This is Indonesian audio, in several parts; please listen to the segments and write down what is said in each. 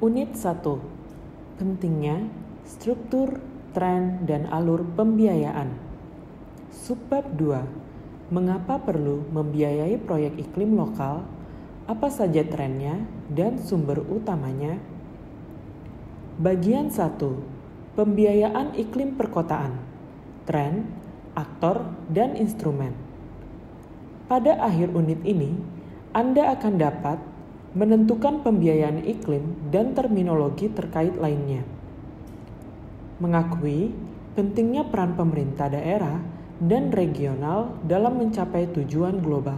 Unit 1. Pentingnya struktur, tren, dan alur pembiayaan. Subbab 2. Mengapa perlu membiayai proyek iklim lokal? Apa saja trennya dan sumber utamanya? Bagian 1. Pembiayaan iklim perkotaan. Tren, aktor, dan instrumen. Pada akhir unit ini, Anda akan dapat menentukan pembiayaan iklim dan terminologi terkait lainnya. Mengakui pentingnya peran pemerintah daerah dan regional dalam mencapai tujuan global.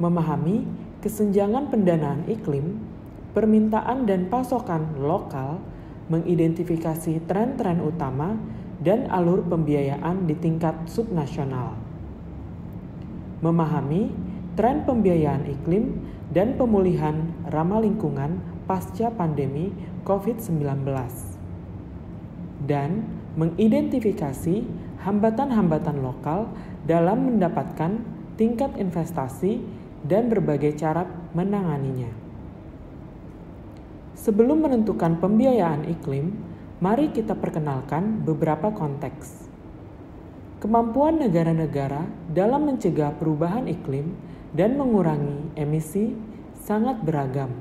Memahami kesenjangan pendanaan iklim, permintaan dan pasokan lokal, mengidentifikasi tren-tren utama dan alur pembiayaan di tingkat subnasional. Memahami tren pembiayaan iklim dan pemulihan ramah lingkungan pasca pandemi COVID-19. Dan mengidentifikasi hambatan-hambatan lokal dalam mendapatkan tingkat investasi dan berbagai cara menanganinya. Sebelum menentukan pembiayaan iklim, mari kita perkenalkan beberapa konteks. Kemampuan negara-negara dalam mencegah perubahan iklim dan mengurangi emisi sangat beragam.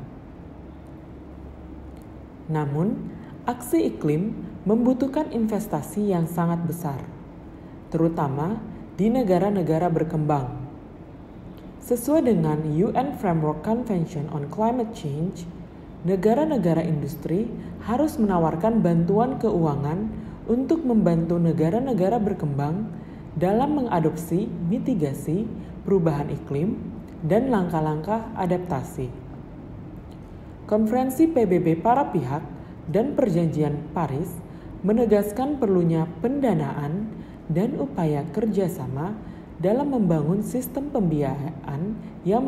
Namun, aksi iklim membutuhkan investasi yang sangat besar, terutama di negara-negara berkembang. Sesuai dengan UN Framework Convention on Climate Change, negara-negara industri harus menawarkan bantuan keuangan untuk membantu negara-negara berkembang dalam mengadopsi mitigasi perubahan iklim dan langkah-langkah adaptasi. Konferensi PBB para pihak dan Perjanjian Paris menegaskan perlunya pendanaan dan upaya kerjasama dalam membangun sistem pembiayaan yang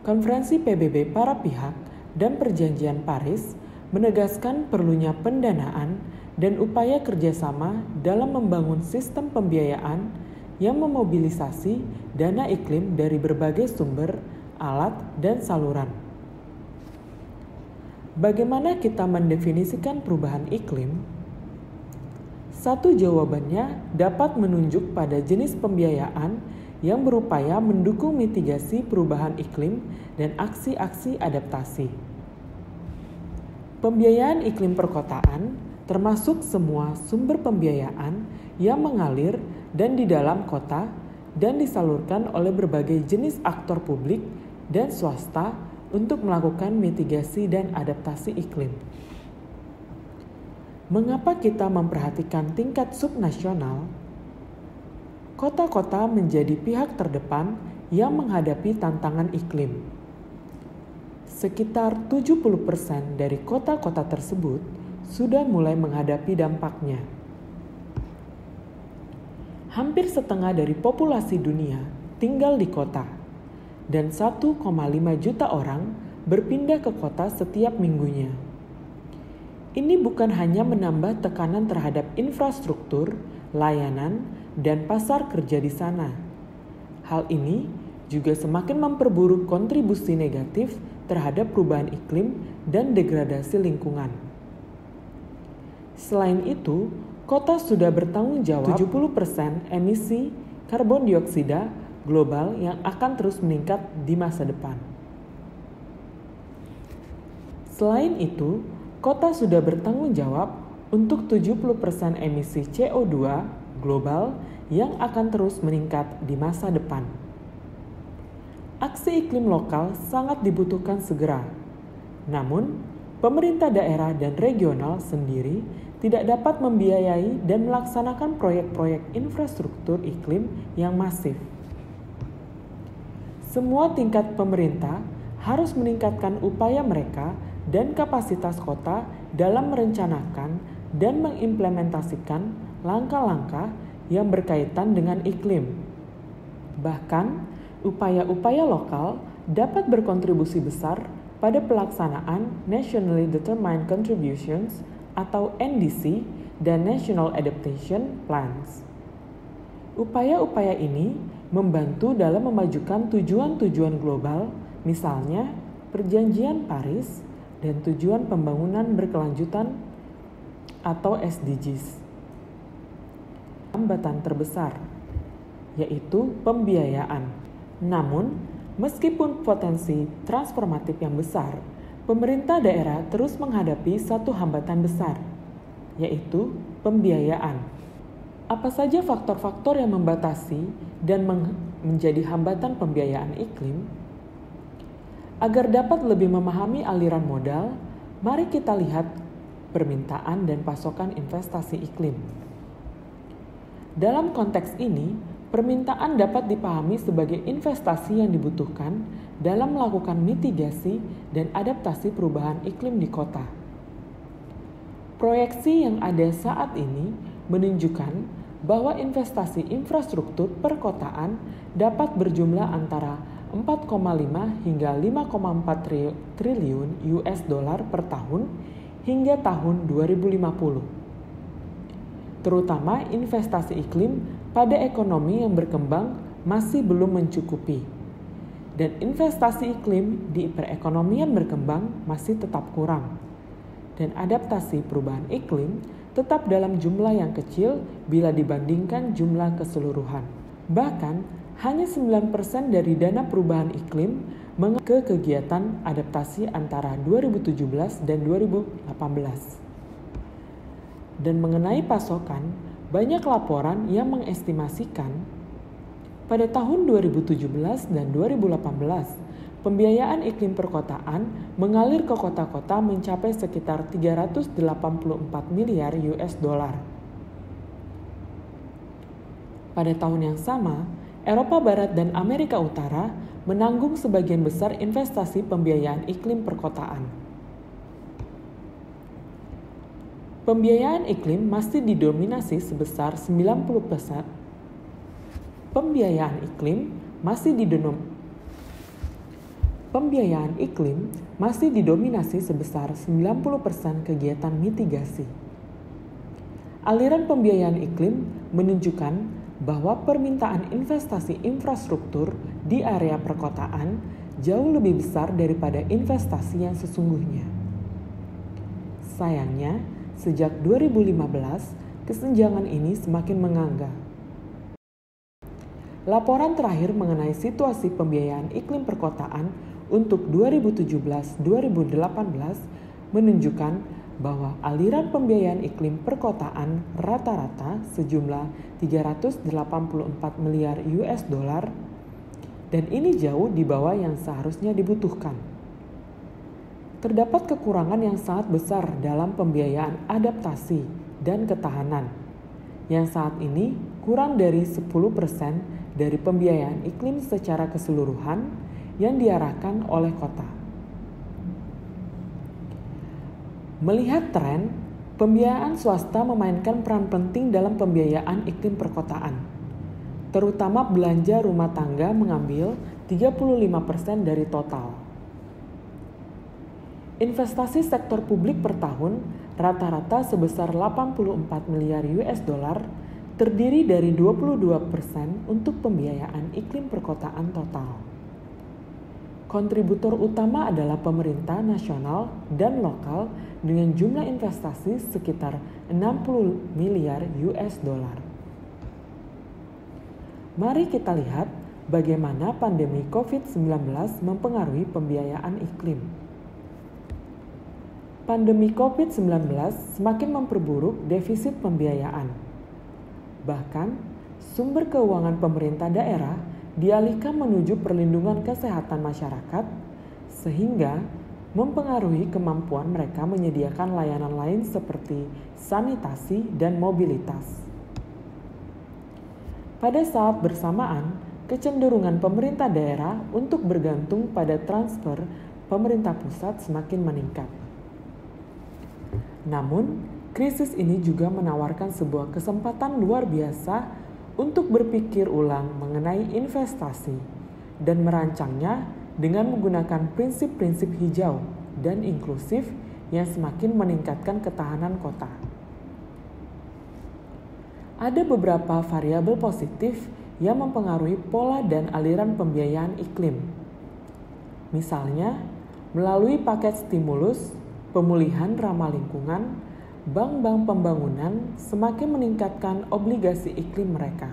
Konferensi PBB para pihak dan Perjanjian Paris menegaskan perlunya pendanaan dan upaya kerjasama dalam membangun sistem pembiayaan yang memobilisasi dana iklim dari berbagai sumber, alat, dan saluran. Bagaimana kita mendefinisikan perubahan iklim? Satu jawabannya dapat menunjuk pada jenis pembiayaan yang berupaya mendukung mitigasi perubahan iklim dan aksi-aksi adaptasi. Pembiayaan iklim perkotaan termasuk semua sumber pembiayaan yang mengalir dan di dalam kota dan disalurkan oleh berbagai jenis aktor publik dan swasta untuk melakukan mitigasi dan adaptasi iklim. Mengapa kita memperhatikan tingkat subnasional? Kota-kota menjadi pihak terdepan yang menghadapi tantangan iklim. Sekitar 70% dari kota-kota tersebut sudah mulai menghadapi dampaknya. Hampir setengah dari populasi dunia tinggal di kota, dan 1,5 juta orang berpindah ke kota setiap minggunya. Ini bukan hanya menambah tekanan terhadap infrastruktur, layanan, dan pasar kerja di sana. Hal ini juga semakin memperburuk kontribusi negatif terhadap perubahan iklim dan degradasi lingkungan. Selain itu, kota sudah bertanggung jawab 70% emisi karbon dioksida global yang akan terus meningkat di masa depan. Selain itu, kota sudah bertanggung jawab untuk 70% emisi CO2 global yang akan terus meningkat di masa depan. Aksi iklim lokal sangat dibutuhkan segera. Namun, pemerintah daerah dan regional sendiri tidak dapat membiayai dan melaksanakan proyek-proyek infrastruktur iklim yang masif. Semua tingkat pemerintah harus meningkatkan upaya mereka dan kapasitas kota dalam merencanakan dan mengimplementasikan langkah-langkah yang berkaitan dengan iklim. Bahkan, upaya-upaya lokal dapat berkontribusi besar pada pelaksanaan Nationally Determined Contributions atau NDC dan National Adaptation Plans. Upaya-upaya ini membantu dalam memajukan tujuan-tujuan global, misalnya Perjanjian Paris, dan Tujuan Pembangunan Berkelanjutan atau SDGs. Hambatan terbesar, yaitu pembiayaan. Namun, meskipun potensi transformatif yang besar, pemerintah daerah terus menghadapi satu hambatan besar, yaitu pembiayaan. Apa saja faktor-faktor yang membatasi dan menjadi hambatan pembiayaan iklim? Agar dapat lebih memahami aliran modal, mari kita lihat permintaan dan pasokan investasi iklim. Dalam konteks ini, permintaan dapat dipahami sebagai investasi yang dibutuhkan dalam melakukan mitigasi dan adaptasi perubahan iklim di kota. Proyeksi yang ada saat ini menunjukkan bahwa investasi infrastruktur perkotaan dapat berjumlah antara 4,5 hingga 5,4 triliun US dollar per tahun hingga tahun 2050. Terutama investasi iklim pada ekonomi yang berkembang masih belum mencukupi. Dan investasi iklim di perekonomian berkembang masih tetap kurang. Dan adaptasi perubahan iklim tetap dalam jumlah yang kecil bila dibandingkan jumlah keseluruhan. Bahkan, hanya 9% dari dana perubahan iklim ke kegiatan adaptasi antara 2017 dan 2018. Dan mengenai pasokan, banyak laporan yang mengestimasikan pada tahun 2017 dan 2018, pembiayaan iklim perkotaan mengalir ke kota-kota mencapai sekitar 384 miliar US dollar. Pada tahun yang sama, Eropa Barat dan Amerika Utara menanggung sebagian besar investasi pembiayaan iklim perkotaan. Pembiayaan iklim masih didominasi sebesar 90%. Pembiayaan iklim masih didominasi sebesar 90% kegiatan mitigasi. Aliran pembiayaan iklim menunjukkan bahwa permintaan investasi infrastruktur di area perkotaan jauh lebih besar daripada investasi yang sesungguhnya. Sayangnya, sejak 2015, kesenjangan ini semakin menganga. Laporan terakhir mengenai situasi pembiayaan iklim perkotaan untuk 2017-2018 menunjukkan bahwa aliran pembiayaan iklim perkotaan rata-rata sejumlah 384 miliar US dollar dan ini jauh di bawah yang seharusnya dibutuhkan. Terdapat kekurangan yang sangat besar dalam pembiayaan adaptasi dan ketahanan yang saat ini kurang dari 10% dari pembiayaan iklim secara keseluruhan yang diarahkan oleh kota. Melihat tren, pembiayaan swasta memainkan peran penting dalam pembiayaan iklim perkotaan. Terutama belanja rumah tangga mengambil 35% dari total. Investasi sektor publik per tahun rata-rata sebesar 84 miliar US dollar terdiri dari 22% untuk pembiayaan iklim perkotaan total. Kontributor utama adalah pemerintah nasional dan lokal dengan jumlah investasi sekitar 60 miliar US dollar. Mari kita lihat bagaimana pandemi COVID-19 mempengaruhi pembiayaan iklim. Pandemi COVID-19 semakin memperburuk defisit pembiayaan. Bahkan, sumber keuangan pemerintah daerah dialihkan menuju perlindungan kesehatan masyarakat, sehingga mempengaruhi kemampuan mereka menyediakan layanan lain seperti sanitasi dan mobilitas. Pada saat bersamaan, kecenderungan pemerintah daerah untuk bergantung pada transfer pemerintah pusat semakin meningkat. Namun, krisis ini juga menawarkan sebuah kesempatan luar biasa untuk berpikir ulang mengenai investasi dan merancangnya dengan menggunakan prinsip-prinsip hijau dan inklusif yang semakin meningkatkan ketahanan kota. Ada beberapa variabel positif yang mempengaruhi pola dan aliran pembiayaan iklim. Misalnya, melalui paket stimulus, pemulihan ramah lingkungan, bank-bank pembangunan semakin meningkatkan obligasi iklim mereka.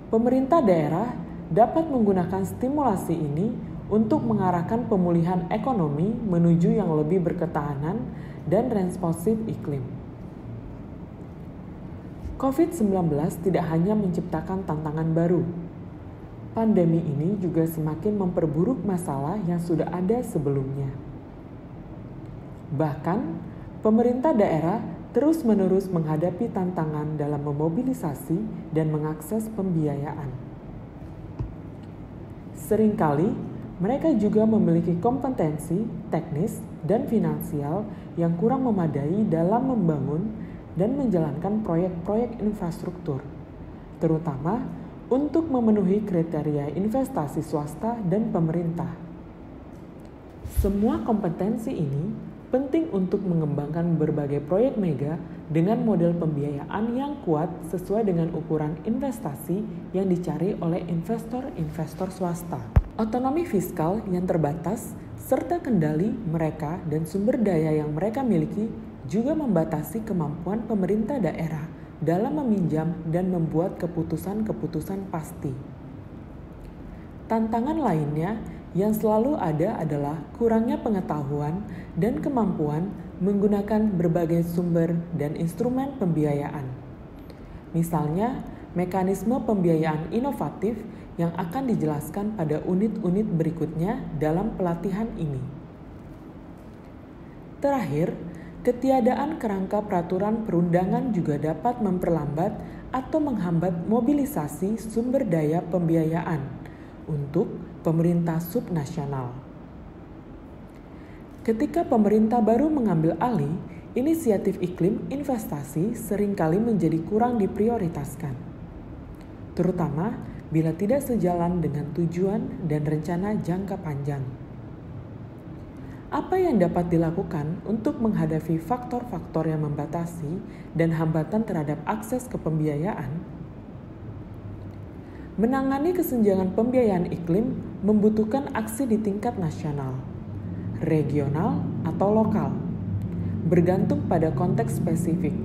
Pemerintah daerah dapat menggunakan stimulasi ini untuk mengarahkan pemulihan ekonomi menuju yang lebih berketahanan dan responsif iklim. COVID-19 tidak hanya menciptakan tantangan baru. Pandemi ini juga semakin memperburuk masalah yang sudah ada sebelumnya. Bahkan, pemerintah daerah terus-menerus menghadapi tantangan dalam memobilisasi dan mengakses pembiayaan. Seringkali, mereka juga memiliki kompetensi teknis dan finansial yang kurang memadai dalam membangun dan menjalankan proyek-proyek infrastruktur, terutama untuk memenuhi kriteria investasi swasta dan pemerintah. Semua kompetensi ini penting untuk mengembangkan berbagai proyek mega dengan model pembiayaan yang kuat sesuai dengan ukuran investasi yang dicari oleh investor-investor swasta. Otonomi fiskal yang terbatas serta kendali mereka dan sumber daya yang mereka miliki juga membatasi kemampuan pemerintah daerah dalam meminjam dan membuat keputusan-keputusan pasti. Tantangan lainnya yang selalu ada adalah kurangnya pengetahuan dan kemampuan menggunakan berbagai sumber dan instrumen pembiayaan. Misalnya, mekanisme pembiayaan inovatif yang akan dijelaskan pada unit-unit berikutnya dalam pelatihan ini. Terakhir, ketiadaan kerangka peraturan perundangan juga dapat memperlambat atau menghambat mobilisasi sumber daya pembiayaan untuk pemerintah subnasional. Ketika pemerintah baru mengambil alih, inisiatif iklim investasi seringkali menjadi kurang diprioritaskan, terutama bila tidak sejalan dengan tujuan dan rencana jangka panjang. Apa yang dapat dilakukan untuk menghadapi faktor-faktor yang membatasi dan hambatan terhadap akses ke pembiayaan? Menangani kesenjangan pembiayaan iklim membutuhkan aksi di tingkat nasional, regional, atau lokal, bergantung pada konteks spesifik.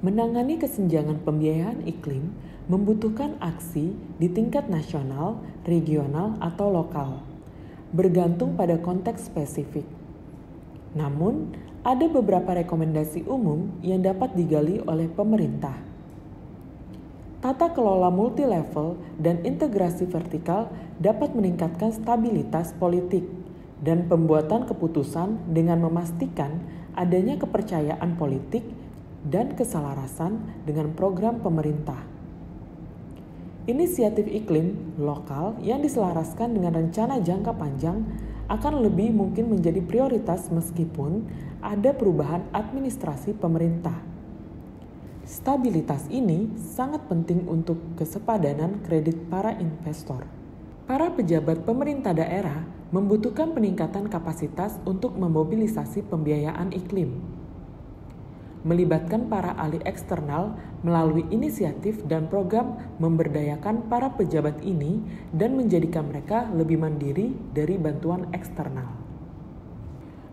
Menangani kesenjangan pembiayaan iklim membutuhkan aksi di tingkat nasional, regional, atau lokal, bergantung pada konteks spesifik. Namun, ada beberapa rekomendasi umum yang dapat digali oleh pemerintah. Tata kelola multilevel dan integrasi vertikal dapat meningkatkan stabilitas politik dan pembuatan keputusan dengan memastikan adanya kepercayaan politik dan keselarasan dengan program pemerintah. Inisiatif iklim lokal yang diselaraskan dengan rencana jangka panjang akan lebih mungkin menjadi prioritas meskipun ada perubahan administrasi pemerintah. Stabilitas ini sangat penting untuk kesepadanan kredit para investor. Para pejabat pemerintah daerah membutuhkan peningkatan kapasitas untuk memobilisasi pembiayaan iklim, melibatkan para ahli eksternal melalui inisiatif dan program memberdayakan para pejabat ini dan menjadikan mereka lebih mandiri dari bantuan eksternal.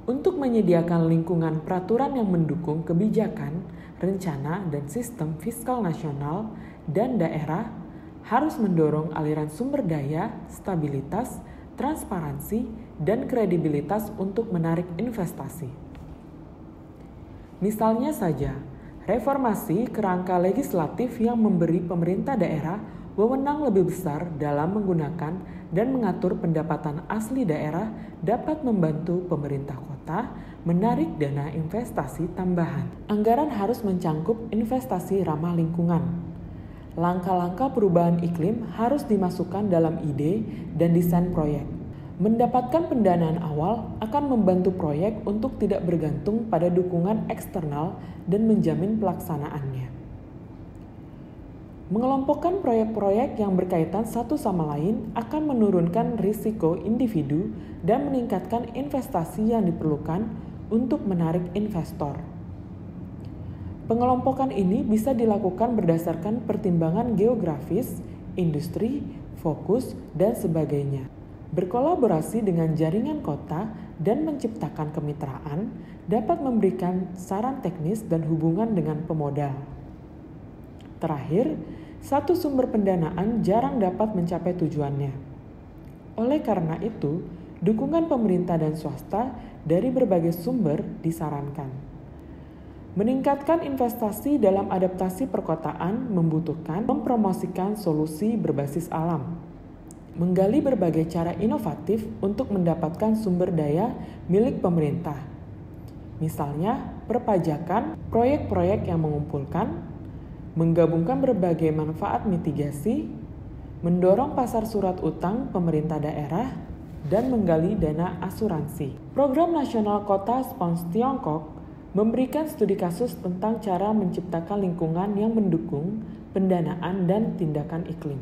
Untuk menyediakan lingkungan peraturan yang mendukung kebijakan, rencana, dan sistem fiskal nasional dan daerah harus mendorong aliran sumber daya, stabilitas, transparansi, dan kredibilitas untuk menarik investasi. Misalnya saja, reformasi kerangka legislatif yang memberi pemerintah daerah wewenang lebih besar dalam menggunakan dan mengatur pendapatan asli daerah dapat membantu pemerintah kota menarik dana investasi tambahan. Anggaran harus mencangkup investasi ramah lingkungan. Langkah-langkah perubahan iklim harus dimasukkan dalam ide dan desain proyek. Mendapatkan pendanaan awal akan membantu proyek untuk tidak bergantung pada dukungan eksternal dan menjamin pelaksanaannya. Mengelompokkan proyek-proyek yang berkaitan satu sama lain akan menurunkan risiko individu dan meningkatkan investasi yang diperlukan untuk menarik investor. Pengelompokan ini bisa dilakukan berdasarkan pertimbangan geografis, industri, fokus, dan sebagainya. Berkolaborasi dengan jaringan kota dan menciptakan kemitraan dapat memberikan saran teknis dan hubungan dengan pemodal. Terakhir, satu sumber pendanaan jarang dapat mencapai tujuannya. Oleh karena itu, dukungan pemerintah dan swasta dari berbagai sumber disarankan. Meningkatkan investasi dalam adaptasi perkotaan membutuhkan mempromosikan solusi berbasis alam, menggali berbagai cara inovatif untuk mendapatkan sumber daya milik pemerintah. Misalnya, perpajakan proyek-proyek yang mengumpulkan, menggabungkan berbagai manfaat mitigasi, mendorong pasar surat utang pemerintah daerah, dan menggali dana asuransi. Program Nasional Kota Spons Tiongkok memberikan studi kasus tentang cara menciptakan lingkungan yang mendukung pendanaan dan tindakan iklim.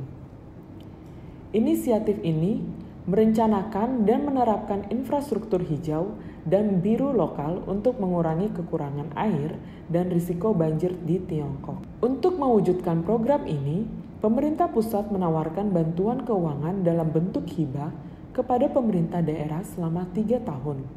Inisiatif ini merencanakan dan menerapkan infrastruktur hijau dan biru lokal untuk mengurangi kekurangan air dan risiko banjir di Tiongkok. Untuk mewujudkan program ini, pemerintah pusat menawarkan bantuan keuangan dalam bentuk hibah kepada pemerintah daerah selama 3 tahun,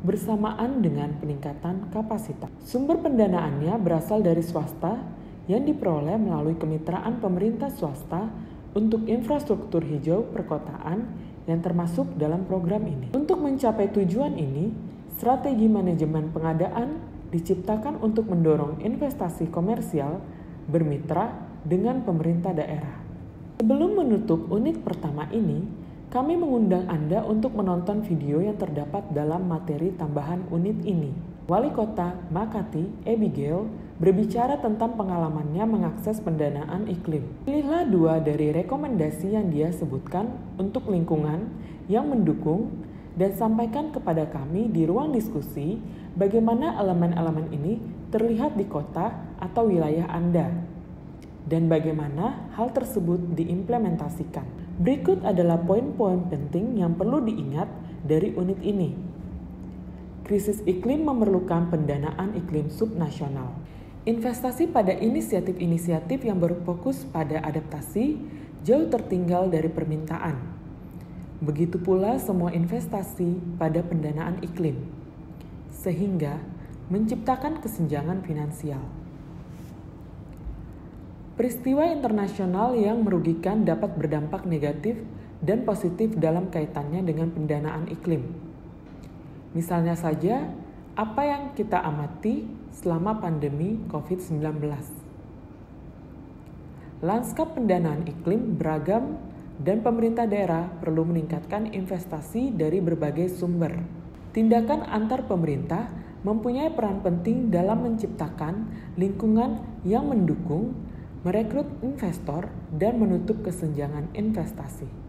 bersamaan dengan peningkatan kapasitas. Sumber pendanaannya berasal dari swasta yang diperoleh melalui kemitraan pemerintah swasta untuk infrastruktur hijau perkotaan yang termasuk dalam program ini. Untuk mencapai tujuan ini, strategi manajemen pengadaan diciptakan untuk mendorong investasi komersial bermitra dengan pemerintah daerah. Sebelum menutup unit pertama ini, kami mengundang Anda untuk menonton video yang terdapat dalam materi tambahan unit ini. Wali Kota Makati, Abigail, berbicara tentang pengalamannya mengakses pendanaan iklim. Pilihlah 2 dari rekomendasi yang dia sebutkan untuk lingkungan yang mendukung dan sampaikan kepada kami di ruang diskusi bagaimana elemen-elemen ini terlihat di kota atau wilayah Anda dan bagaimana hal tersebut diimplementasikan. Berikut adalah poin-poin penting yang perlu diingat dari unit ini. Krisis iklim memerlukan pendanaan iklim subnasional. Investasi pada inisiatif-inisiatif yang berfokus pada adaptasi jauh tertinggal dari permintaan. Begitu pula semua investasi pada pendanaan iklim, sehingga menciptakan kesenjangan finansial. Peristiwa internasional yang merugikan dapat berdampak negatif dan positif dalam kaitannya dengan pendanaan iklim. Misalnya saja, apa yang kita amati selama pandemi COVID-19. Lanskap pendanaan iklim beragam dan pemerintah daerah perlu meningkatkan investasi dari berbagai sumber. Tindakan antar pemerintah mempunyai peran penting dalam menciptakan lingkungan yang mendukung, merekrut investor, dan menutup kesenjangan investasi.